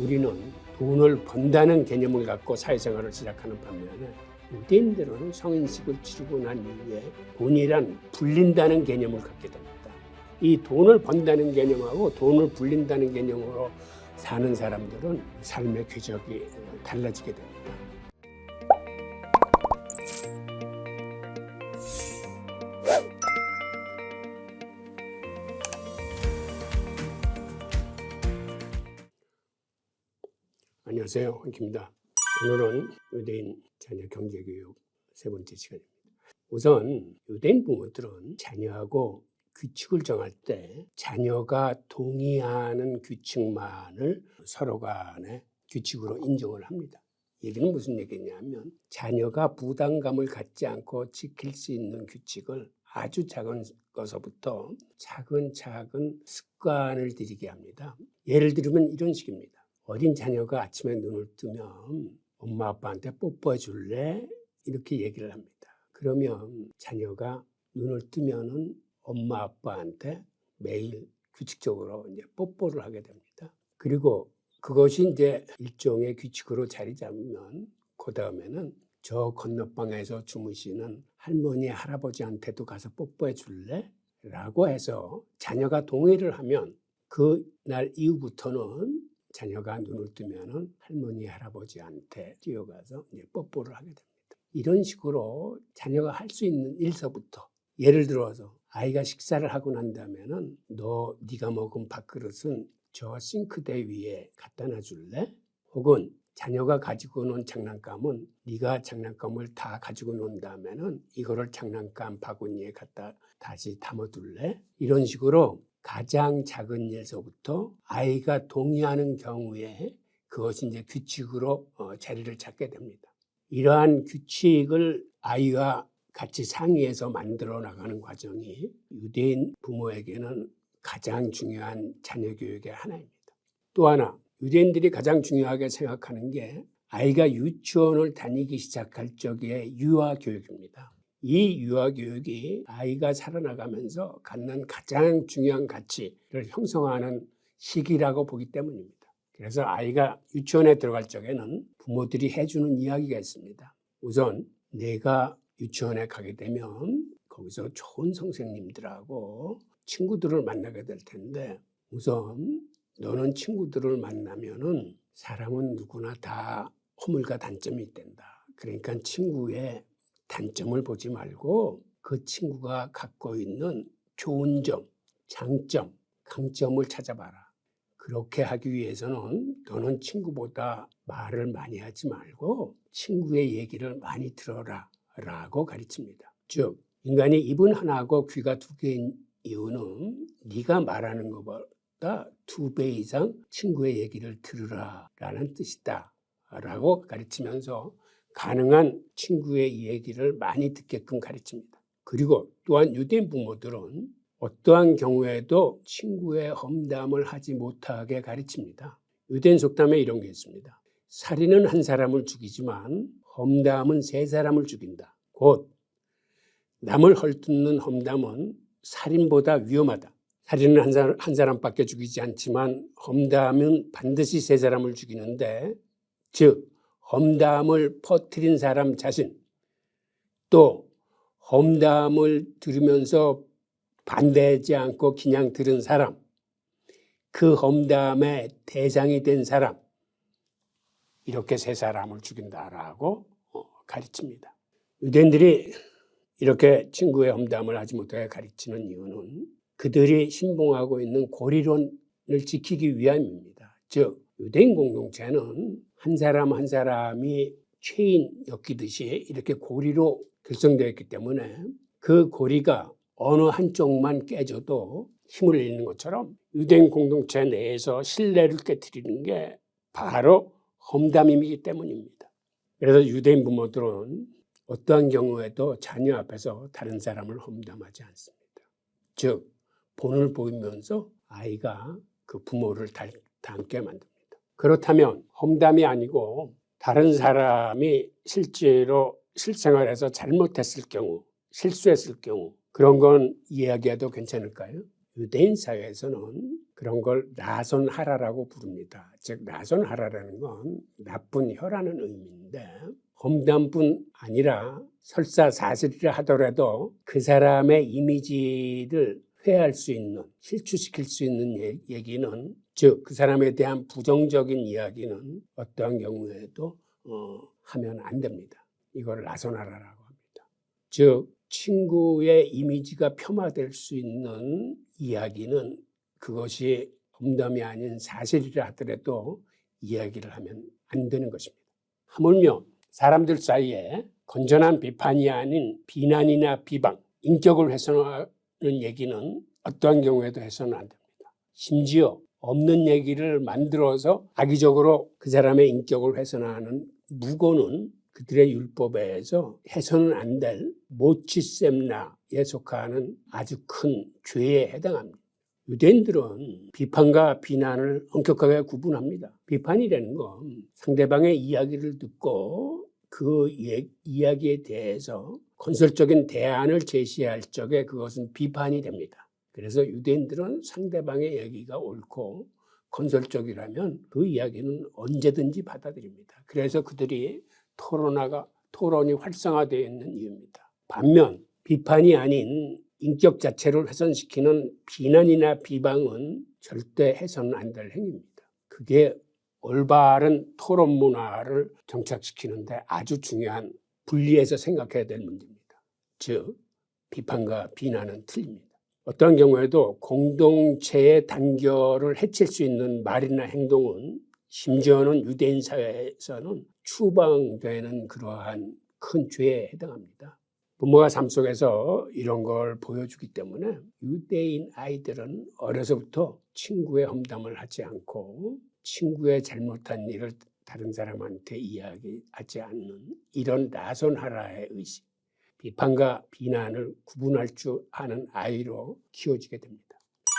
우리는 돈을 번다는 개념을 갖고 사회생활을 시작하는 반면에 유대인들은 성인식을 치르고 난 이후에 돈이란 불린다는 개념을 갖게 됩니다. 이 돈을 번다는 개념하고 돈을 불린다는 개념으로 사는 사람들은 삶의 궤적이 달라지게 됩니다. 안녕하세요, 황기입니다. 오늘은 유대인 자녀 경제교육 세 번째 시간입니다. 우선 유대인 부모들은 자녀하고 규칙을 정할 때 자녀가 동의하는 규칙만을 서로 간에 규칙으로 인정을 합니다. 얘기는 무슨 얘기냐면 자녀가 부담감을 갖지 않고 지킬 수 있는 규칙을 아주 작은 것부터 차근차근 습관을 들이게 합니다. 예를 들면 이런 식입니다. 어린 자녀가 아침에 눈을 뜨면 엄마 아빠한테 뽀뽀해 줄래? 이렇게 얘기를 합니다. 그러면 자녀가 눈을 뜨면은 엄마 아빠한테 매일 규칙적으로 이제 뽀뽀를 하게 됩니다. 그리고 그것이 이제 일종의 규칙으로 자리 잡으면 그 다음에는 저 건너방에서 주무시는 할머니 할아버지한테도 가서 뽀뽀해 줄래? 라고 해서 자녀가 동의를 하면 그날 이후부터는 자녀가 눈을 뜨면은 할머니, 할아버지한테 뛰어가서 이제 뽀뽀를 하게 됩니다. 이런 식으로 자녀가 할 수 있는 일서부터 예를 들어서 아이가 식사를 하고 난 다음에는 네가 먹은 밥그릇은 저 싱크대 위에 갖다 놔줄래? 혹은 자녀가 가지고 논 장난감은 네가 장난감을 다 가지고 논 다음에는 이거를 장난감 바구니에 갖다 다시 담아둘래? 이런 식으로 가장 작은 일서부터 아이가 동의하는 경우에 그것이 이제 규칙으로 자리를 잡게 됩니다. 이러한 규칙을 아이와 같이 상의해서 만들어 나가는 과정이 유대인 부모에게는 가장 중요한 자녀 교육의 하나입니다. 또 하나, 유대인들이 가장 중요하게 생각하는 게 아이가 유치원을 다니기 시작할 적의 유아 교육입니다. 이 유아 교육이 아이가 살아나가면서 갖는 가장 중요한 가치를 형성하는 시기라고 보기 때문입니다. 그래서 아이가 유치원에 들어갈 적에는 부모들이 해주는 이야기가 있습니다. 우선 내가 유치원에 가게 되면 거기서 좋은 선생님들하고 친구들을 만나게 될 텐데 우선 너는 친구들을 만나면은 사람은 누구나 다 허물과 단점이 있단다. 그러니까 친구의 단점을 보지 말고 그 친구가 갖고 있는 좋은 점, 장점, 강점을 찾아봐라. 그렇게 하기 위해서는 너는 친구보다 말을 많이 하지 말고 친구의 얘기를 많이 들어라 라고 가르칩니다. 즉 인간이 입은 하나하고 귀가 두 개인 이유는 네가 말하는 것보다 2배 이상 친구의 얘기를 들으라 라는 뜻이다 라고 가르치면서 가능한 친구의 얘기를 많이 듣게끔 가르칩니다. 그리고 또한 유대인 부모들은 어떠한 경우에도 친구의 험담을 하지 못하게 가르칩니다. 유대인 속담에 이런 게 있습니다. 살인은 한 사람을 죽이지만 험담은 3사람을 죽인다. 곧 남을 헐뜯는 험담은 살인보다 위험하다. 살인은 한 사람밖에 죽이지 않지만 험담은 반드시 3사람을 죽이는데 즉 험담을 퍼뜨린 사람 자신 또 험담을 들으면서 반대하지 않고 그냥 들은 사람 그 험담의 대상이 된 사람 이렇게 3사람을 죽인다라고 가르칩니다. 유대인들이 이렇게 친구의 험담을 하지 못하게 가르치는 이유는 그들이 신봉하고 있는 고리론을 지키기 위함입니다. 즉 유대인 공동체는 한 사람 한 사람이 죄인 엮이듯이 이렇게 고리로 결성되어 있기 때문에 그 고리가 어느 한쪽만 깨져도 힘을 잃는 것처럼 유대인 공동체 내에서 신뢰를 깨트리는 게 바로 험담이기 때문입니다. 그래서 유대인 부모들은 어떠한 경우에도 자녀 앞에서 다른 사람을 험담하지 않습니다. 즉 본을 보이면서 아이가 그 부모를 닮게 만듭니다. 그렇다면 험담이 아니고 다른 사람이 실제로 실생활에서 잘못했을 경우, 실수했을 경우 그런 건 이야기해도 괜찮을까요? 유대인 사회에서는 그런 걸 나손하라라고 부릅니다. 즉 나손하라라는 건 나쁜 혀라는 의미인데 험담뿐 아니라 설사 사실이라 하더라도 그 사람의 이미지를 회할 수 있는, 실추시킬 수 있는 얘기는, 즉 그 사람에 대한 부정적인 이야기는 어떠한 경우에도 하면 안 됩니다. 이걸 나손하라라고 합니다. 즉 친구의 이미지가 폄하될 수 있는 이야기는 그것이 험담이 아닌 사실이라 하더라도 이야기를 하면 안 되는 것입니다. 하물며 사람들 사이에 건전한 비판이 아닌 비난이나 비방, 인격을 훼손하는 얘기는 어떠한 경우에도 해서는 안 됩니다. 심지어 없는 얘기를 만들어서 악의적으로 그 사람의 인격을 훼손하는 무고는 그들의 율법에서 해서는 안 될 모치셈나에 속하는 아주 큰 죄에 해당합니다. 유대인들은 비판과 비난을 엄격하게 구분합니다. 비판이라는 건 상대방의 이야기를 듣고 그 이야기에 대해서 건설적인 대안을 제시할 적에 그것은 비판이 됩니다. 그래서 유대인들은 상대방의 얘기가 옳고 건설적이라면 그 이야기는 언제든지 받아들입니다. 그래서 그들이 토론이 활성화되어 있는 이유입니다. 반면 비판이 아닌 인격 자체를 훼손시키는 비난이나 비방은 절대 해서는 안 될 행위입니다. 그게 올바른 토론 문화를 정착시키는데 아주 중요한 분리해서 생각해야 될 문제입니다. 즉 비판과 비난은 틀립니다. 어떤 경우에도 공동체의 단결을 해칠 수 있는 말이나 행동은 심지어는 유대인 사회에서는 추방되는 그러한 큰 죄에 해당합니다. 부모가 삶 속에서 이런 걸 보여주기 때문에 유대인 아이들은 어려서부터 친구의 험담을 하지 않고 친구의 잘못한 일을 다른 사람한테 이야기하지 않는 이런 나손하라의 의식, 비판과 비난을 구분할 줄 아는 아이로 키워지게 됩니다.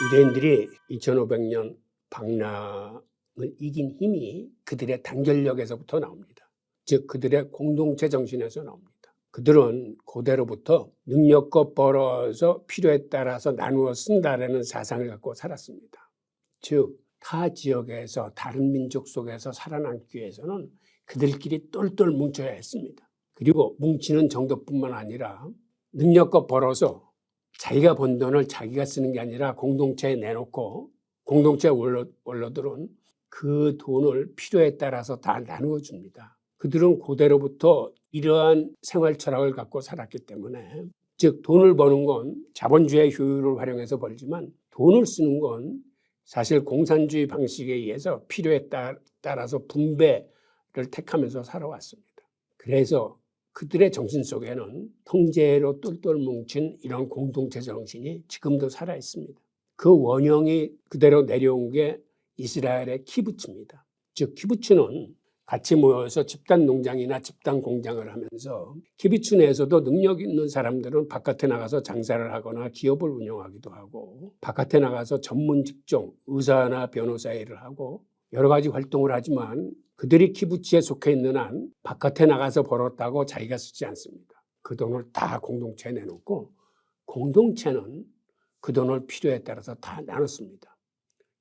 유대인들이 2500년 방랑을 이긴 힘이 그들의 단결력에서부터 나옵니다. 즉 그들의 공동체 정신에서 나옵니다. 그들은 고대로부터 능력껏 벌어서 필요에 따라서 나누어 쓴다라는 사상을 갖고 살았습니다. 즉 타 지역에서 다른 민족 속에서 살아남기 위해서는 그들끼리 똘똘 뭉쳐야 했습니다. 그리고 뭉치는 정도뿐만 아니라 능력껏 벌어서 자기가 번 돈을 자기가 쓰는 게 아니라 공동체에 내놓고 공동체 원로들은 그 돈을 필요에 따라서 다 나누어 줍니다. 그들은 고대로부터 이러한 생활 철학을 갖고 살았기 때문에 즉 돈을 버는 건 자본주의의 효율을 활용해서 벌지만 돈을 쓰는 건 사실 공산주의 방식에 의해서 필요에 따라서 분배를 택하면서 살아왔습니다. 그래서 그들의 정신 속에는 통제로 똘똘 뭉친 이런 공동체 정신이 지금도 살아 있습니다. 그 원형이 그대로 내려온 게 이스라엘의 키부츠입니다. 즉 키부츠는 같이 모여서 집단 농장이나 집단 공장을 하면서 키부츠 내에서도 능력 있는 사람들은 바깥에 나가서 장사를 하거나 기업을 운영하기도 하고 바깥에 나가서 전문 직종, 의사나 변호사 일을 하고 여러 가지 활동을 하지만 그들이 키부츠에 속해 있는 한 바깥에 나가서 벌었다고 자기가 쓰지 않습니다. 그 돈을 다 공동체에 내놓고 공동체는 그 돈을 필요에 따라서 다 나눴습니다.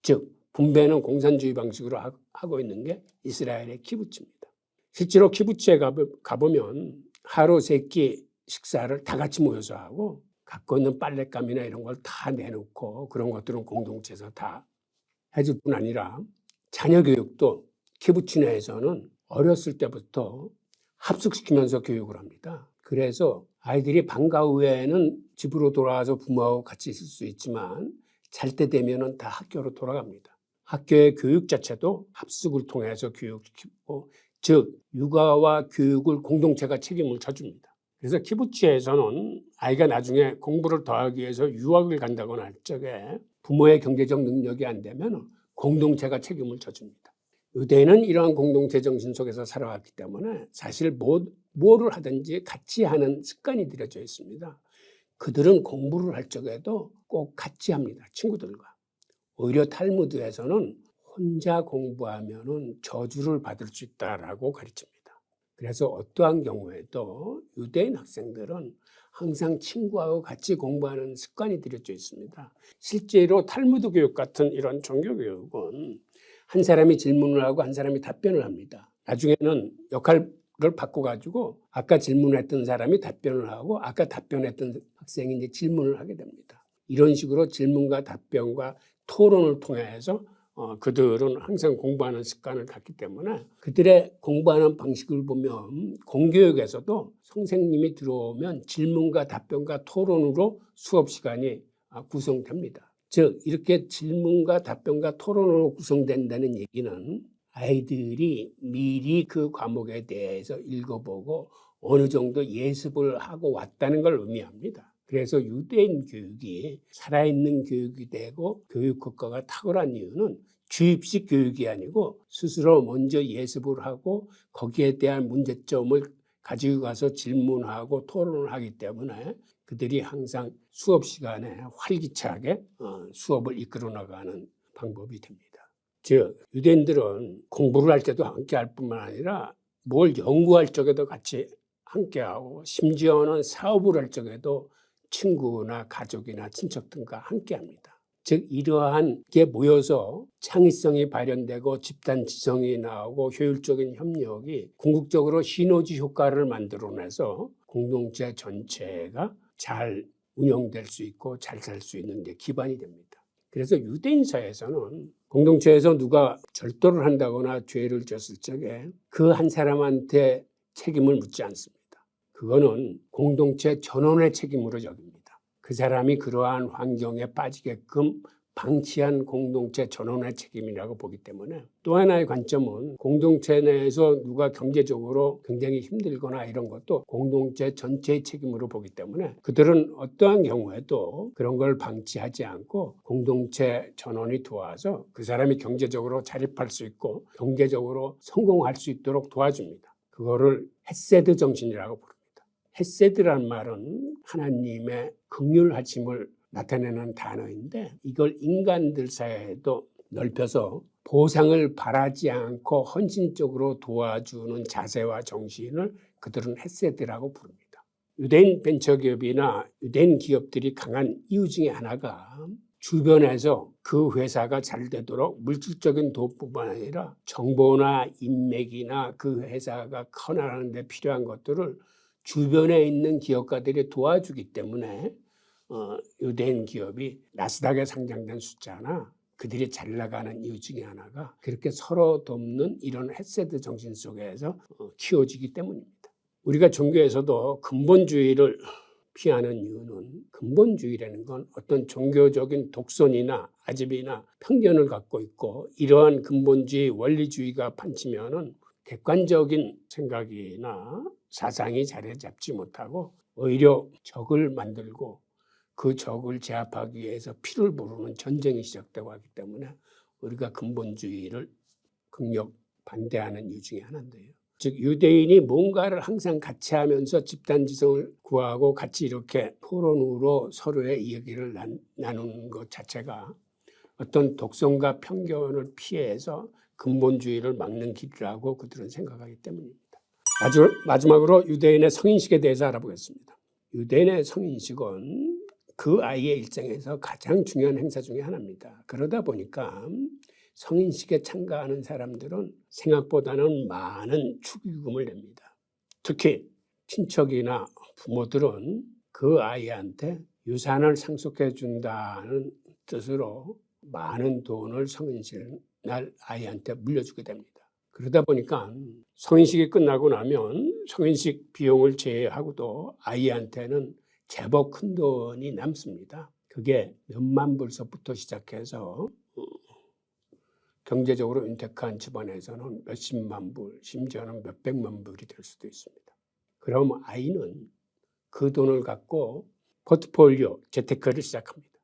즉 분배는 공산주의 방식으로 하고 있는 게 이스라엘의 키부츠입니다. 실제로 키부츠에 가보면 하루 3끼 식사를 다 같이 모여서 하고 갖고 있는 빨랫감이나 이런 걸 다 내놓고 그런 것들은 공동체에서 다 해줄 뿐 아니라 자녀 교육도 키부츠 내에서는 어렸을 때부터 합숙시키면서 교육을 합니다. 그래서 아이들이 방과 후에는 집으로 돌아와서 부모하고 같이 있을 수 있지만 잘 때 되면은 다 학교로 돌아갑니다. 학교의 교육 자체도 합숙을 통해서 교육시키고 즉 육아와 교육을 공동체가 책임을 져줍니다. 그래서 키부츠에서는 아이가 나중에 공부를 더 하기 위해서 유학을 간다거나 할 적에 부모의 경제적 능력이 안 되면 공동체가 책임을 져줍니다. 유대인은 이러한 공동체 정신 속에서 살아왔기 때문에 사실 뭐를 하든지 같이 하는 습관이 들여져 있습니다. 그들은 공부를 할 적에도 꼭 같이 합니다. 친구들과. 오히려 탈무드에서는 혼자 공부하면은 저주를 받을 수 있다라고 가르칩니다. 그래서 어떠한 경우에도 유대인 학생들은 항상 친구하고 같이 공부하는 습관이 들여져 있습니다. 실제로 탈무드 교육 같은 이런 종교 교육은 한 사람이 질문을 하고 한 사람이 답변을 합니다. 나중에는 역할을 바꿔가지고 아까 질문했던 사람이 답변을 하고 아까 답변했던 학생이 이제 질문을 하게 됩니다. 이런 식으로 질문과 답변과 토론을 통해서 그들은 항상 공부하는 습관을 갖기 때문에 그들의 공부하는 방식을 보면 공교육에서도 선생님이 들어오면 질문과 답변과 토론으로 수업 시간이 구성됩니다. 즉 이렇게 질문과 답변과 토론으로 구성된다는 얘기는 아이들이 미리 그 과목에 대해서 읽어보고 어느 정도 예습을 하고 왔다는 걸 의미합니다. 그래서 유대인 교육이 살아있는 교육이 되고 교육 효과가 탁월한 이유는 주입식 교육이 아니고 스스로 먼저 예습을 하고 거기에 대한 문제점을 가지고 가서 질문하고 토론을 하기 때문에 그들이 항상 수업 시간에 활기차게 수업을 이끌어 나가는 방법이 됩니다. 즉 유대인들은 공부를 할 때도 함께 할 뿐만 아니라 뭘 연구할 적에도 같이 함께하고 심지어는 사업을 할 적에도 친구나 가족이나 친척 등과 함께합니다. 즉 이러한 게 모여서 창의성이 발현되고 집단 지성이 나오고 효율적인 협력이 궁극적으로 시너지 효과를 만들어내서 공동체 전체가 잘 운영될 수 있고 잘 살 수 있는 데 기반이 됩니다. 그래서 유대인 사회에서는 공동체에서 누가 절도를 한다거나 죄를 졌을 적에 그 한 사람한테 책임을 묻지 않습니다. 그거는 공동체 전원의 책임으로 여깁니다. 그 사람이 그러한 환경에 빠지게끔 방치한 공동체 전원의 책임이라고 보기 때문에 또 하나의 관점은 공동체 내에서 누가 경제적으로 굉장히 힘들거나 이런 것도 공동체 전체의 책임으로 보기 때문에 그들은 어떠한 경우에도 그런 걸 방치하지 않고 공동체 전원이 도와서 그 사람이 경제적으로 자립할 수 있고 경제적으로 성공할 수 있도록 도와줍니다. 그거를 헤세드 정신이라고 부릅니다. 헤세드란 말은 하나님의 긍휼하심을 나타내는 단어인데 이걸 인간들 사이에도 넓혀서 보상을 바라지 않고 헌신적으로 도와주는 자세와 정신을 그들은 헤세드라고 부릅니다. 유대인 벤처기업이나 유대인 기업들이 강한 이유 중에 하나가 주변에서 그 회사가 잘 되도록 물질적인 도움뿐만 아니라 정보나 인맥이나 그 회사가 커나가는 데 필요한 것들을 주변에 있는 기업가들이 도와주기 때문에 유대인 기업이 나스닥에 상장된 숫자나 그들이 잘 나가는 이유 중에 하나가 그렇게 서로 돕는 이런 헤세드 정신 속에서 키워지기 때문입니다. 우리가 종교에서도 근본주의를 피하는 이유는 근본주의라는 건 어떤 종교적인 독선이나 아집이나 편견을 갖고 있고 이러한 근본주의 원리주의가 판치면은 객관적인 생각이나 사상이 자리 잡지 못하고 오히려 적을 만들고 그 적을 제압하기 위해서 피를 부르는 전쟁이 시작되고 하기 때문에 우리가 근본주의를 극력 반대하는 이유 중에 하나인데요. 즉 유대인이 뭔가를 항상 같이 하면서 집단지성을 구하고 같이 이렇게 토론으로 서로의 이야기를 나누는 것 자체가 어떤 독선과 편견을 피해서 근본주의를 막는 길이라고 그들은 생각하기 때문입니다. 마지막으로 유대인의 성인식에 대해서 알아보겠습니다. 유대인의 성인식은 그 아이의 일생에서 가장 중요한 행사 중에 하나입니다. 그러다 보니까 성인식에 참가하는 사람들은 생각보다는 많은 축의금을 냅니다. 특히 친척이나 부모들은 그 아이한테 유산을 상속해 준다는 뜻으로 많은 돈을 성인식 날 아이한테 물려주게 됩니다. 그러다 보니까 성인식이 끝나고 나면 성인식 비용을 제외하고도 아이한테는 제법 큰 돈이 남습니다. 그게 몇만 불서부터 시작해서 경제적으로 윤택한 집안에서는 몇십만 불, 심지어는 몇백만 불이 될 수도 있습니다. 그럼 아이는 그 돈을 갖고 포트폴리오, 재테크를 시작합니다.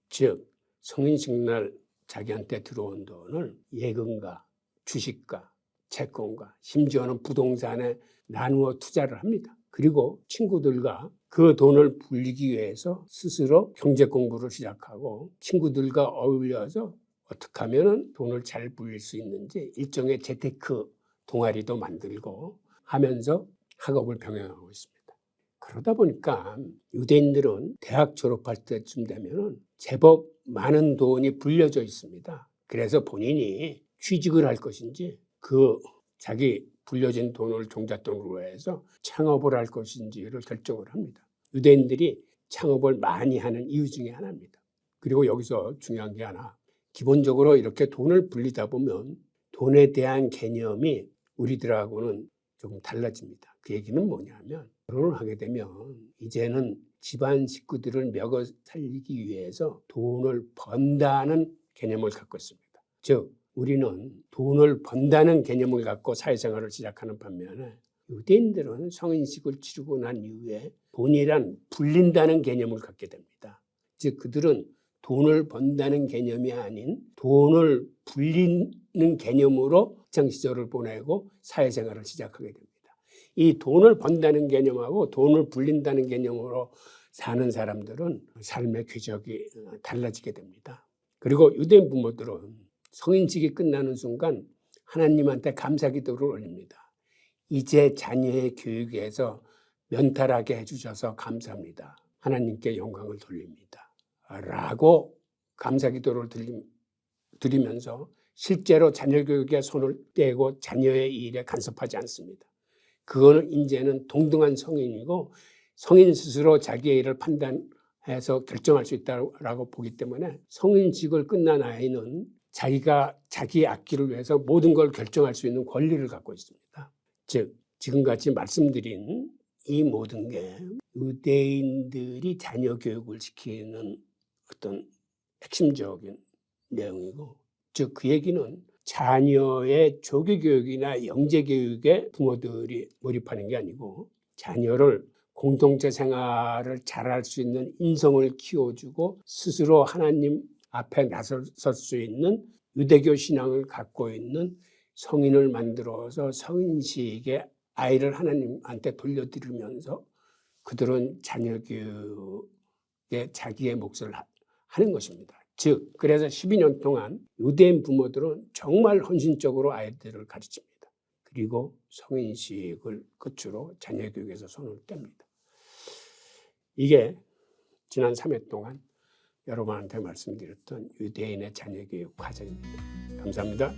즉 성인식 날 자기한테 들어온 돈을 예금과 주식과 채권과 심지어는 부동산에 나누어 투자를 합니다. 그리고 친구들과 그 돈을 불리기 위해서 스스로 경제 공부를 시작하고 친구들과 어울려서 어떻게 하면 돈을 잘 불릴 수 있는지 일종의 재테크 동아리도 만들고 하면서 학업을 병행하고 있습니다. 그러다 보니까 유대인들은 대학 졸업할 때쯤 되면 제법 많은 돈이 불려져 있습니다. 그래서 본인이 취직을 할 것인지 그 자기 불려진 돈을 종잣돈으로 해서 창업을 할 것인지를 결정을 합니다. 유대인들이 창업을 많이 하는 이유 중에 하나입니다. 그리고 여기서 중요한 게 하나, 기본적으로 이렇게 돈을 불리다 보면 돈에 대한 개념이 우리들하고는 조금 달라집니다. 그 얘기는 뭐냐면 결혼을 하게 되면 이제는 집안 식구들을 먹여 살리기 위해서 돈을 번다는 개념을 갖고 있습니다. 즉 우리는 돈을 번다는 개념을 갖고 사회생활을 시작하는 반면에 유대인들은 성인식을 치르고 난 이후에 돈이란 불린다는 개념을 갖게 됩니다. 즉 그들은 돈을 번다는 개념이 아닌 돈을 불리는 개념으로 학창시절을 보내고 사회생활을 시작하게 됩니다. 이 돈을 번다는 개념하고 돈을 불린다는 개념으로 사는 사람들은 삶의 궤적이 달라지게 됩니다. 그리고 유대인 부모들은 성인식이 끝나는 순간 하나님한테 감사기도를 올립니다. 이제 자녀의 교육에서 면탈하게 해주셔서 감사합니다. 하나님께 영광을 돌립니다. 라고 감사기도를 드리면서 실제로 자녀 교육에 손을 떼고 자녀의 일에 간섭하지 않습니다. 그거는 이제는 동등한 성인이고 성인 스스로 자기의 일을 판단해서 결정할 수 있다고 보기 때문에 성인식을 끝난 아이는 자기가 자기의 앞길을 위해서 모든 걸 결정할 수 있는 권리를 갖고 있습니다. 즉 지금같이 말씀드린 이 모든 게 유대인들이 자녀 교육을 시키는 어떤 핵심적인 내용이고, 즉 그 얘기는 자녀의 조기교육이나 영재교육에 부모들이 몰입하는 게 아니고 자녀를 공동체 생활을 잘할 수 있는 인성을 키워주고 스스로 하나님 앞에 나설 수 있는 유대교 신앙을 갖고 있는 성인을 만들어서 성인식에 아이를 하나님한테 돌려드리면서 그들은 자녀 교육에 자기의 몫을 하는 것입니다. 즉 그래서 12년 동안 유대인 부모들은 정말 헌신적으로 아이들을 가르칩니다. 그리고 성인식을 끝으로 자녀 교육에서 손을 뗍니다. 이게 지난 3회 동안 여러분한테 말씀드렸던 유대인의 자녀 교육 과정입니다. 감사합니다.